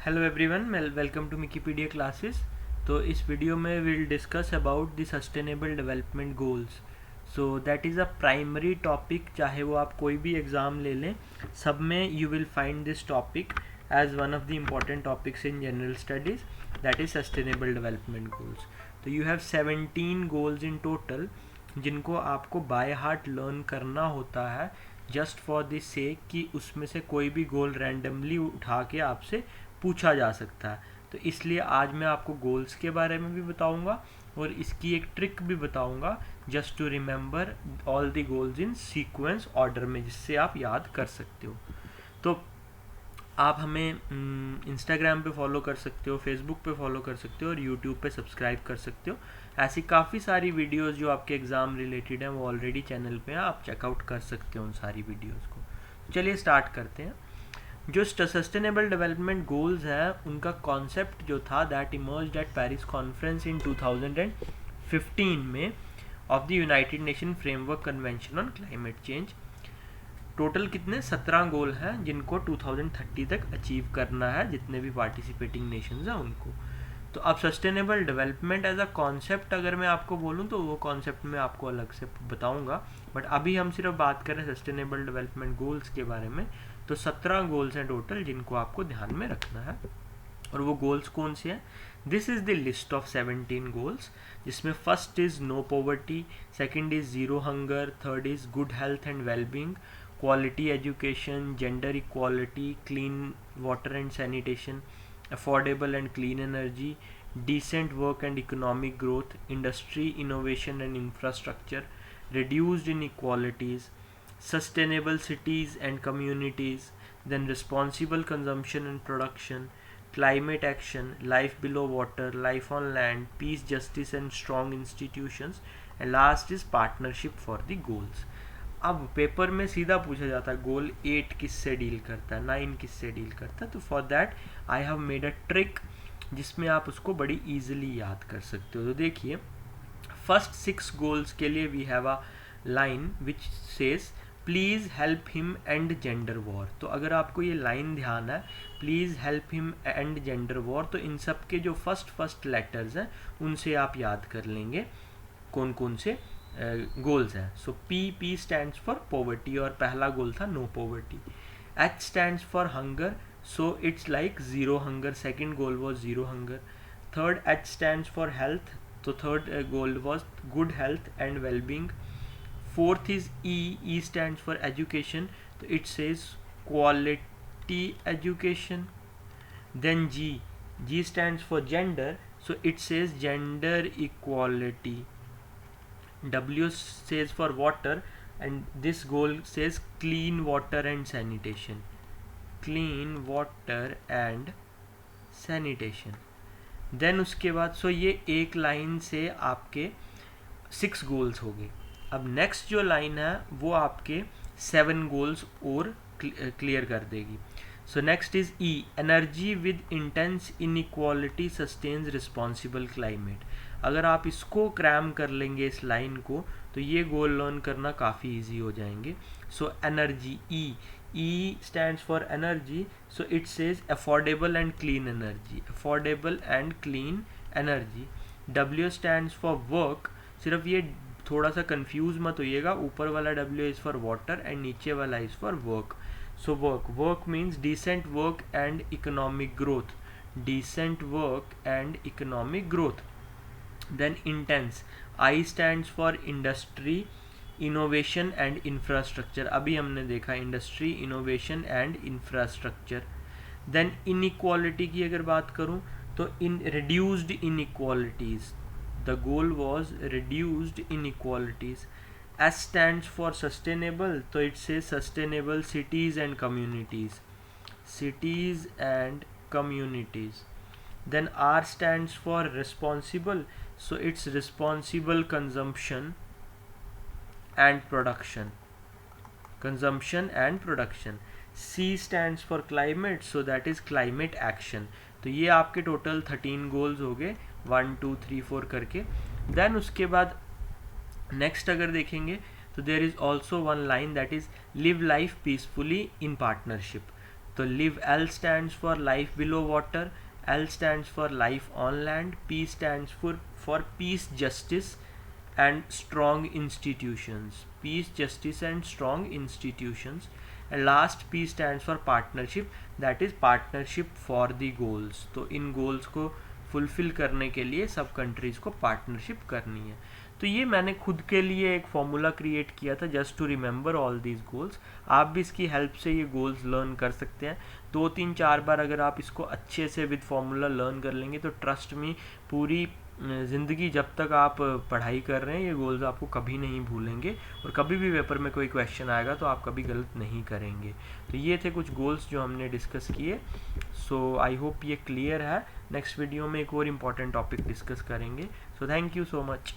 Hello everyone, welcome to Wikipedia classes. तो इस video में will discuss about the sustainable development goals. So that is a primary topic, चाहे वो आप कोई भी एग्ज़ाम ले लें, सब में you will find this topic as one of the important topics in general studies, that is sustainable development goals. तो you have 17 goals in total, जिनको आपको बाय हार्ट लर्न करना होता है जस्ट फॉर दिस सेक कि उसमें से कोई भी गोल रैंडमली उठा के आपसे पूछा जा सकता है। तो इसलिए आज मैं आपको गोल्स के बारे में भी बताऊंगा और इसकी एक ट्रिक भी बताऊंगा just to remember all the goals in sequence order में, जिससे आप याद कर सकते हो। तो आप हमें इंस्टाग्राम पे फॉलो कर सकते हो, फेसबुक पे फॉलो कर सकते हो और यूट्यूब पे सब्सक्राइब कर सकते हो। ऐसी काफ़ी सारी वीडियोस जो आपके एग्ज़ाम रिलेटेड हैं वो ऑलरेडी चैनल पे हैं, आप चेकआउट कर सकते हो उन सारी वीडियोस को। चलिए स्टार्ट करते हैं। जो सस्टेनेबल डेवलपमेंट गोल्स हैं उनका कॉन्सेप्ट जो था that emerged eight Paris conference in 2015 में of the United nation framework convention on climate change. Total कितने 17 गोल हैं जिनको 2030 तक अचीव करना है, जितने भी पार्टिसिपेटिंग नेशंस हैं उनको। तो अब sustainable development as a concept अगर मैं आपको बोलूँ तो वो कॉन्सेप्ट मैं आपको अलग से बताऊंगा, बट अभी हम सिर्फ बात करें सस्टेनेबल डेवलपमेंट गोल्स के बारे में। तो 17 गोल्स हैं टोटल जिनको आपको ध्यान में रखना है। और वो गोल्स कौन से हैं? This is the list of 17 goals, जिसमें first is no poverty, second is zero hunger, third is good health and wellbeing, quality education, gender equality, clean water and sanitation, affordable and clean energy, decent work and economic growth, industry, innovation and infrastructure, reduced inequalities, sustainable cities and communities, then responsible consumption and production, climate action, life below water, life on land, peace, justice and strong institutions, and last is partnership for the goals. अब paper में सीधा पूछा जाता है गोल 8 किससे deal करता है, 9 किससे डील करता है। तो for that I have made a trick जिसमें आप उसको बड़ी इजीली याद कर सकते हो। तो देखिए, फर्स्ट 6 गोल्स के लिए we have a line which says please help him and gender war. तो अगर आपको ये लाइन ध्यान है, please help him and gender war, तो इन सब के जो फर्स्ट लेटर्स हैं उनसे आप याद कर लेंगे कौन कौन से गोल्स हैं। So P stands for poverty और पहला गोल था no poverty. H stands for hunger, so it's like zero hunger, second goal was zero hunger. Third H stands for health, तो third goal was good health and wellbeing. Fourth is E stands for education, तो it says quality education. Then G stands for gender, so it says gender equality. W says for water, and this goal says clean water and sanitation. Clean water and sanitation. Then उसके बाद सो ये एक line से आपके 6 goals हो गए। अब next जो लाइन है वो आपके 7 गोल्स और क्लियर कर देगी। So next is E, energy with intense inequality sustains responsible climate. अगर आप इसको क्रैम कर लेंगे इस लाइन को, तो ये गोल लर्न करना काफ़ी इजी हो जाएंगे। So energy, E stands for energy, so it says affordable and clean energy, affordable and clean energy. W stands for work, सिर्फ ये थोड़ा सा कंफ्यूज मत होइएगा, ऊपर वाला W is for water and नीचे वाला is for work. So work means decent work and economic growth, decent work and economic growth. Then intense, I stands for industry, innovation and infrastructure, अभी हमने देखा industry, innovation and infrastructure. Then inequality की अगर बात करूँ तो in reduced inequalities, the goal was reduced inequalities. S stands for sustainable, तो it's a sustainable cities and communities, cities and communities. Then R stands for responsible, so it's responsible consumption and production, consumption and production. C stands for climate, so that is climate action. तो ये आपके total 13 goals हो गए 1 2 3 4 करके। Then उसके बाद next अगर देखेंगे तो there is also one line that is live life peacefully in partnership. तो live L stands for life below water, L stands for life on land, P stands for peace justice and strong institutions, peace, justice and strong institutions. And last P stands for partnership, that is partnership for the goals. तो इन goals को fulfil करने के लिए सब countries को partnership करनी है। तो ये मैंने खुद के लिए एक फॉर्मूला क्रिएट किया था just to remember all these goals. आप भी इसकी हेल्प से ये गोल्स लर्न कर सकते हैं। 2-3-4 बार अगर आप इसको अच्छे से विद फॉर्मूला लर्न कर लेंगे तो ट्रस्ट मी, पूरी ज़िंदगी जब तक आप पढ़ाई कर रहे हैं ये गोल्स आपको कभी नहीं भूलेंगे, और कभी भी पेपर में कोई क्वेश्चन आएगा तो आप कभी गलत नहीं करेंगे। तो ये थे कुछ गोल्स जो हमने डिस्कस किए। सो आई होप ये क्लियर है। नेक्स्ट वीडियो में एक और इम्पॉर्टेंट टॉपिक डिस्कस करेंगे। So thank you so much.